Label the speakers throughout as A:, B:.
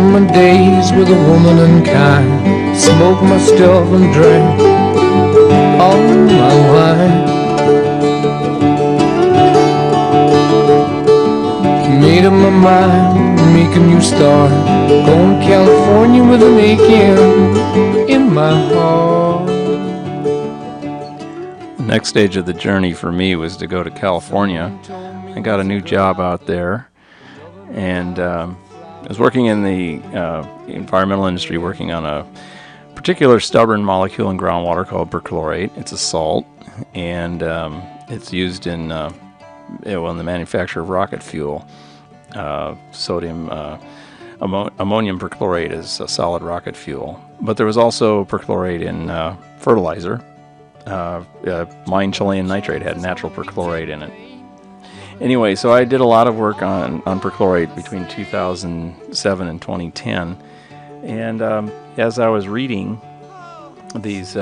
A: my days with a woman unkind, smoked my stuff and drank all my wine. Made up my mind, make a new start, going to California with an aching in my heart.
B: The next stage of the journey for me was to go to California. I got a new job out there, and I was working in the environmental industry, working on a particular stubborn molecule in groundwater called perchlorate. It's a salt, and it's used in the manufacture of rocket fuel. Ammonium perchlorate is a solid rocket fuel. But there was also perchlorate in fertilizer. Mine Chilean nitrate had natural perchlorate in it. Anyway, so I did a lot of work on perchlorate between 2007 and 2010. And as I was reading these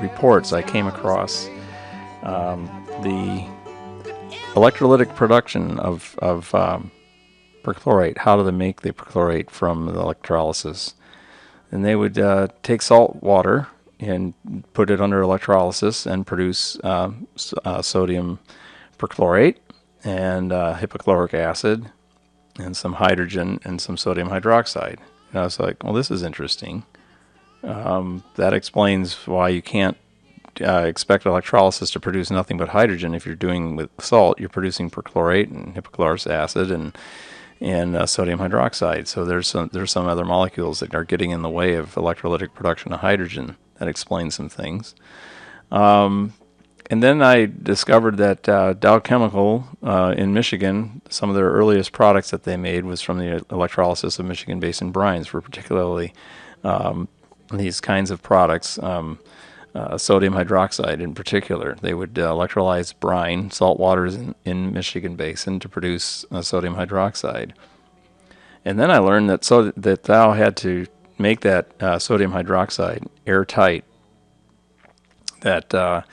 B: reports, I came across the electrolytic production of perchlorate. How do they make the perchlorate from the electrolysis? And they would take salt water and put it under electrolysis and produce sodium perchlorate and hypochloric acid and some hydrogen and some sodium hydroxide. And I was like, well, this is interesting. That explains why you can't expect electrolysis to produce nothing but hydrogen. If you're doing with salt, you're producing perchlorate and hypochlorous acid and sodium hydroxide. So there's some other molecules that are getting in the way of electrolytic production of hydrogen. That explains some things. And then I discovered that Dow Chemical in Michigan, some of their earliest products that they made was from the electrolysis of Michigan basin brines, for particularly these kinds of products, sodium hydroxide in particular. They would electrolyze brine, salt waters in Michigan basin to produce sodium hydroxide. And then I learned that Dow had to make that sodium hydroxide airtight. That the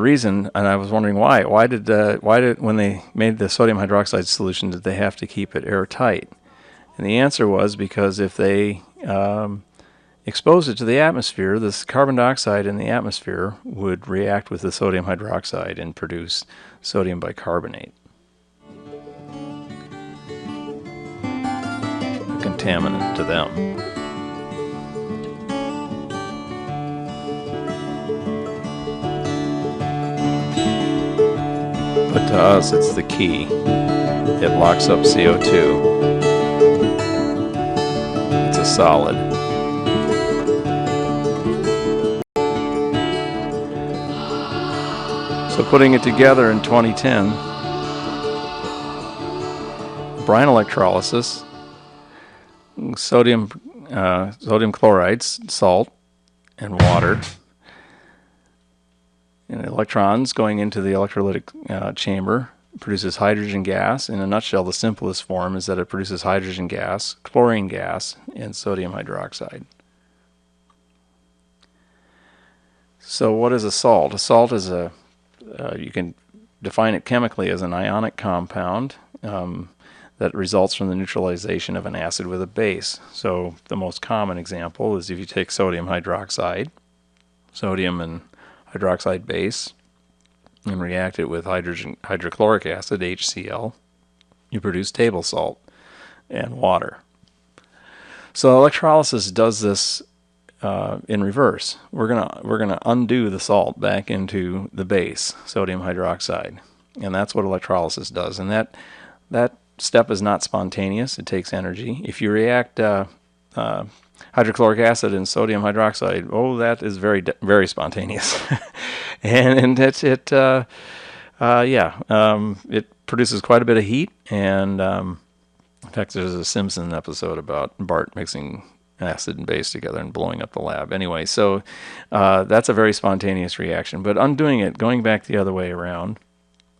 B: reason, and I was wondering why did when they made the sodium hydroxide solution, did they have to keep it airtight? And the answer was because if they exposed it to the atmosphere, this carbon dioxide in the atmosphere would react with the sodium hydroxide and produce sodium bicarbonate, a contaminant to them. But to us, it's the key. It locks up CO2. It's a solid. So putting it together in 2010, brine electrolysis, sodium chloride, salt, and water, and electrons going into the electrolytic chamber produces hydrogen gas. In a nutshell, the simplest form is that it produces hydrogen gas, chlorine gas, and sodium hydroxide. So what is a salt? A salt is you can define it chemically as an ionic compound that results from the neutralization of an acid with a base. So the most common example is if you take sodium hydroxide, sodium and hydroxide base, and react it with hydrochloric acid, HCl, you produce table salt and water. So electrolysis does this in reverse. We're gonna undo the salt back into the base, sodium hydroxide, and that's what electrolysis does. And that step is not spontaneous. It takes energy. If you react hydrochloric acid and sodium hydroxide, oh, that is very very spontaneous, and it produces quite a bit of heat. And in fact, there's a Simpson episode about Bart mixing acid and base together and blowing up the lab. Anyway, so that's a very spontaneous reaction. But undoing it, going back the other way around,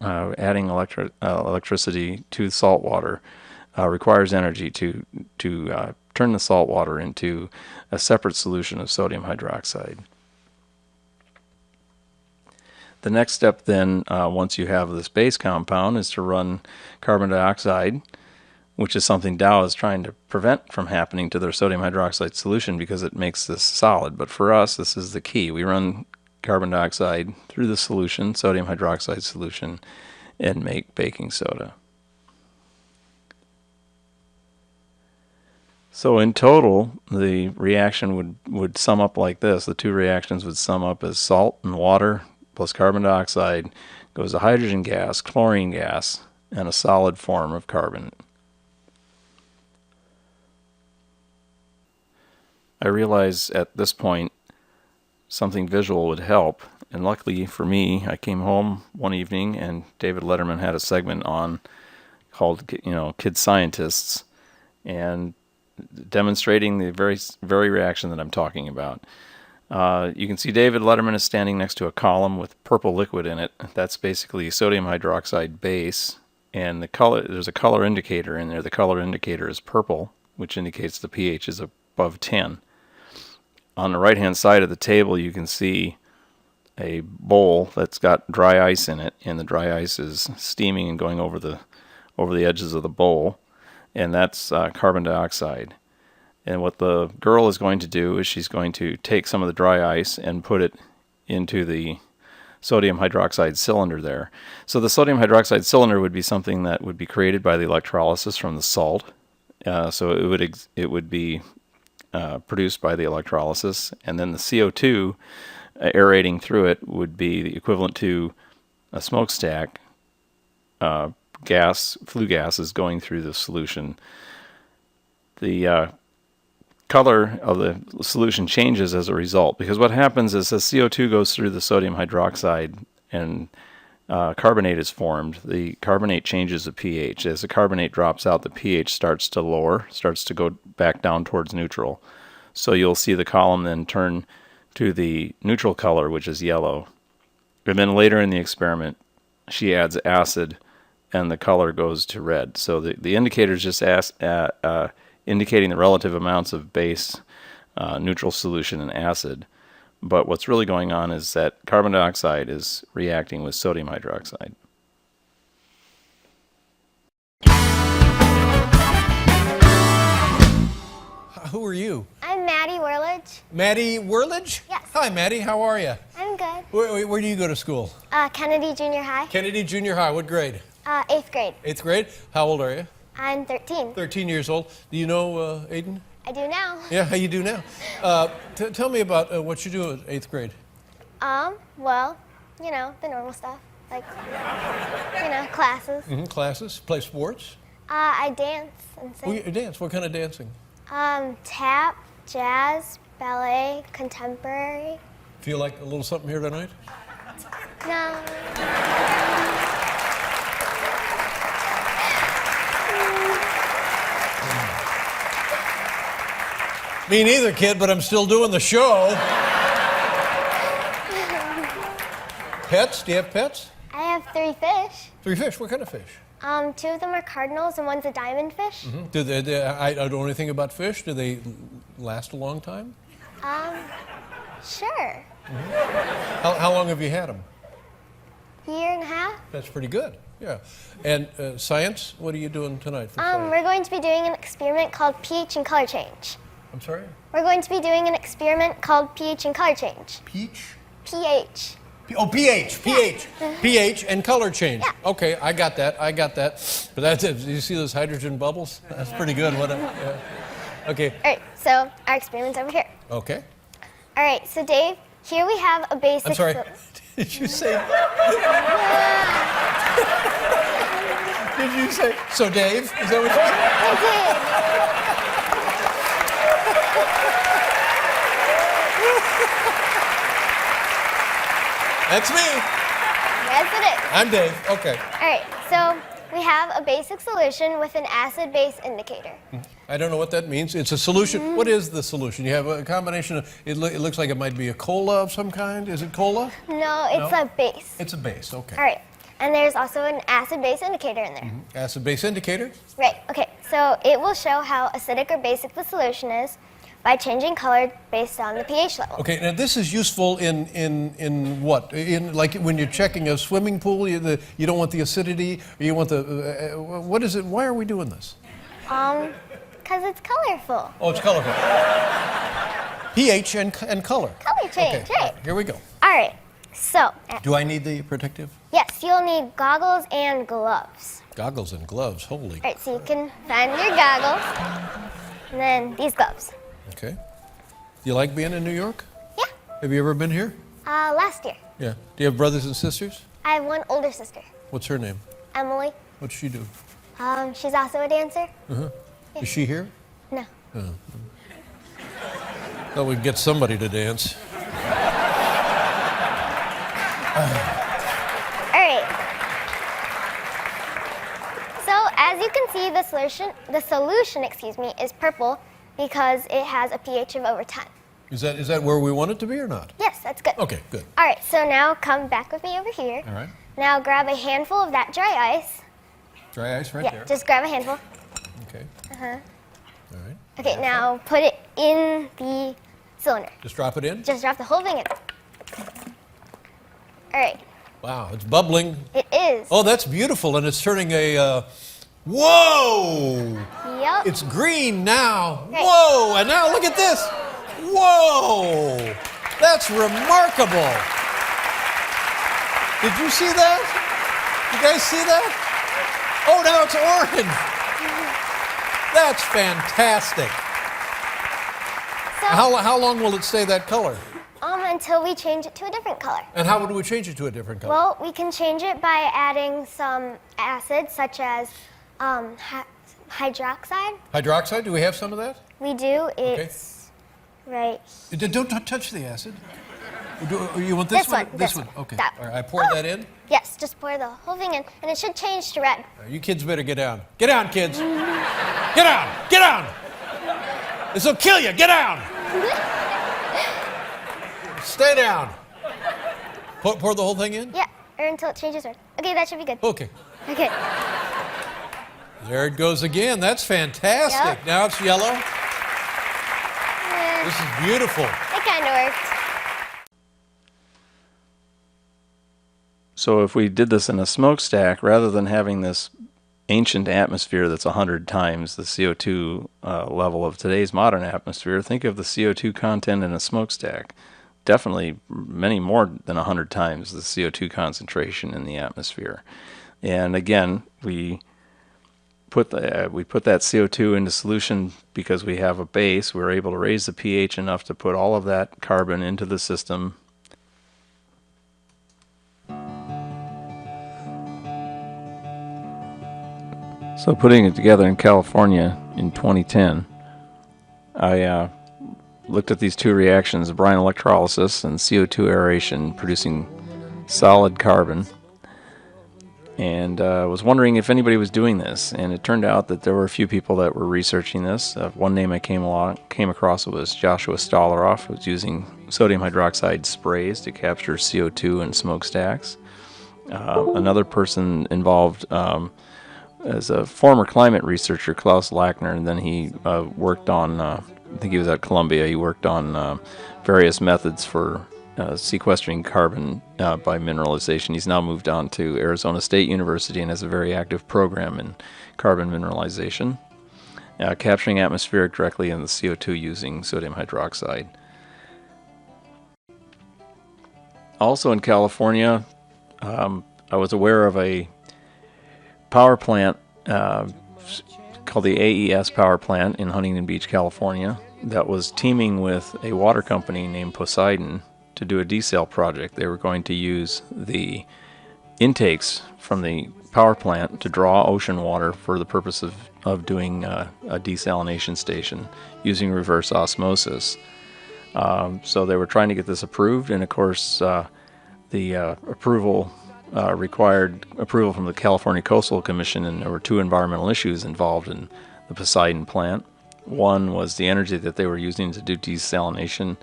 B: adding electricity to salt water requires energy to turn the salt water into a separate solution of sodium hydroxide. The next step then, once you have this base compound, is to run carbon dioxide which is something Dow is trying to prevent from happening to their sodium hydroxide solution because it makes this solid. But for us, this is the key. We run carbon dioxide through the solution, sodium hydroxide solution, and make baking soda. So in total, the reaction would sum up like this. The two reactions would sum up as salt and water plus carbon dioxide goes to hydrogen gas, chlorine gas, and a solid form of carbon. I realized at this point something visual would help, and luckily for me, I came home one evening and David Letterman had a segment on called, Kid Scientists, and demonstrating the very reaction that I'm talking about. You can see David Letterman is standing next to a column with purple liquid in it. That's basically sodium hydroxide base, and there's a color indicator in there. The color indicator is purple, which indicates the pH is above 10. On the right-hand side of the table, you can see a bowl that's got dry ice in it, and the dry ice is steaming and going over the edges of the bowl, and that's carbon dioxide. And what the girl is going to do is she's going to take some of the dry ice and put it into the sodium hydroxide cylinder there. So the sodium hydroxide cylinder would be something that would be created by the electrolysis from the salt. So it would be produced by the electrolysis, and then the CO2 aerating through it would be the equivalent to a smokestack. Flue gas is going through the solution. The color of the solution changes as a result, because what happens is as CO2 goes through the sodium hydroxide and carbonate is formed, the carbonate changes the pH. As the carbonate drops out, the pH starts to lower, starts to go back down towards neutral. So you'll see the column then turn to the neutral color, which is yellow. And then later in the experiment, she adds acid, and the color goes to red. So the indicator is just indicating the relative amounts of base, neutral solution, and acid. But what's really going on is that carbon dioxide is reacting with sodium hydroxide.
C: Who are you?
D: I'm Maddy Whirledge.
C: Maddy Whirledge?
D: Yes.
C: Hi, Maddy. How are you?
D: I'm good.
C: Where do you go to school?
D: Kennedy Junior High.
C: Kennedy Junior High. What grade?
D: 8th grade.
C: 8th grade. How old are you?
D: I'm 13.
C: 13 years old. Do you know Aiden?
D: I do now.
C: Yeah, how you do now? Tell me about what you do at 8th grade.
D: Well, the normal stuff. Like, classes.
C: Classes? Play sports?
D: I dance and
C: Oh,
D: sing.
C: you dance. What kind of dancing?
D: Tap, jazz, ballet, contemporary.
C: Feel like a little something here tonight?
D: No.
C: Me neither, kid, but I'm still doing the show. Pets? Do you have pets?
D: I have 3 fish.
C: 3 fish. What kind of fish?
D: 2 of them are cardinals and one's a diamond fish.
C: I don't know anything about fish. Do they last a long time?
D: Sure.
C: How long have you had them?
D: Year and a half.
C: That's pretty good. Yeah. And science, what are you doing tonight for science?
D: We're going to be doing an experiment called pH and color change.
C: I'm sorry?
D: We're going to be doing an experiment called pH and color change.
C: Peach?
D: pH.
C: pH. pH and color change.
D: Yeah.
C: Okay, I got that. But that's it. Do you see those hydrogen bubbles? That's pretty good. Okay.
D: All right, so our experiment's over here.
C: Okay.
D: All right, so Dave, here we have a basic...
C: I'm sorry. Did you say... Did you say... So, Dave, is that what you said?
D: I did.
C: That's me.
D: Yes, it is.
C: I'm Dave. Okay.
D: All right, so we have a basic solution with an acid-base indicator.
C: I don't know what that means. It's a solution. What is the solution? You have a combination of, it looks like it might be a cola of some kind. Is it cola?
D: No, it's a base.
C: It's a base, okay.
D: All right, and there's also an acid-base indicator in there.
C: Acid-base indicator?
D: Right, okay, so it will show how acidic or basic the solution is by changing color based on the pH level.
C: Okay, now this is useful in what? In like when you're checking a swimming pool, you don't want the acidity, or you want the, what is it, why are we doing this?
D: Because it's colorful.
C: Oh, it's colorful. pH and color.
D: Color change,
C: Okay,
D: right.
C: here we go.
D: All right, so,
C: Do I need the protective?
D: yes, you'll need goggles and gloves.
C: Goggles and gloves, holy.
D: All right, so you can find your goggles, and then these gloves.
C: Okay. You like being in New York?
D: Yeah,
C: Have you ever been here?
D: last year.
C: Yeah. Do you have brothers and sisters?
D: I have one older sister,
C: What's her name?
D: Emily.
C: What's she do?
D: She's also a dancer.
C: Is she here?
D: No.
C: Thought we'd get somebody to dance.
D: All right. So as you can see, the solution, is purple because it has a pH of over 10.
C: Is that where we want it to be or not?
D: Yes, that's good.
C: Okay, good.
D: All right, so now come back with me over here.
C: All right.
D: Now grab a handful of that dry ice.
C: Dry ice right
D: Yeah,
C: there.
D: just grab a handful.
C: Okay. All right.
D: Okay, now put it in the cylinder.
C: Just drop it in.
D: Just drop the whole thing in. All right,
C: Wow, it's bubbling.
D: it is.
C: Oh, that's beautiful, and it's turning a. Whoa!
D: Yep.
C: It's green now.
D: Right.
C: Whoa! And now look at this. Whoa! That's remarkable. Did you see that? You guys see that? Oh, now it's orange. That's fantastic.
D: So,
C: How long will it stay that color?
D: until we change it to a different color.
C: And how would we change it to a different color?
D: Well, we can change it by adding some acids such as hydroxide.
C: Hydroxide? Do we have some of that?
D: We do. It's right.
C: Don't touch the acid. You want this,
D: This one,
C: This
D: this
C: one.
D: one.
C: Okay.
D: That
C: All
D: one.
C: right. I pour that in.
D: Yes, just pour the whole thing in, and it should change to red.
C: You kids better get down. Get down, kids. Get down. Get down. This will kill you. Get down. Stay down. Pour the whole thing in?
D: Yeah, or until it changes red. Okay, that should be good.
C: Okay.
D: Okay.
C: There it goes again. That's fantastic.
D: Yep.
C: Now it's yellow.
D: Yeah,
C: This is beautiful.
D: it kind of worked.
B: So if we did this in a smokestack, rather than having this ancient atmosphere that's 100 times the CO2 level of today's modern atmosphere, think of the CO2 content in a smokestack. Definitely many more than 100 times the CO2 concentration in the atmosphere. And again, we put that CO2 into solution because we have a base. We're able to raise the pH enough to put all of that carbon into the system. So putting it together in California in 2010, I looked at these two reactions, brine electrolysis and CO2 aeration, producing solid carbon, and was wondering if anybody was doing this. And it turned out that there were a few people that were researching this. One name I came across was Joshua Stolaroff, who was using sodium hydroxide sprays to capture CO2 in smokestacks. Another person involved as a former climate researcher, Klaus Lackner, and then he worked on, I think he was at Columbia, he worked on various methods for sequestering carbon by mineralization. He's now moved on to Arizona State University and has a very active program in carbon mineralization, capturing atmospheric directly in the CO2 using sodium hydroxide. Also in California, I was aware of a power plant called the AES power plant in Huntington Beach, California, that was teaming with a water company named Poseidon to do a desal project. They were going to use the intakes from the power plant to draw ocean water for the purpose of doing a desalination station using reverse osmosis. So they were trying to get this approved, and of course the approval required approval from the California Coastal Commission, and there were two environmental issues involved in the Poseidon plant. One was the energy that they were using to do desalination,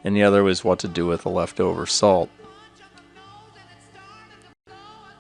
B: and the other was what to do with the leftover salt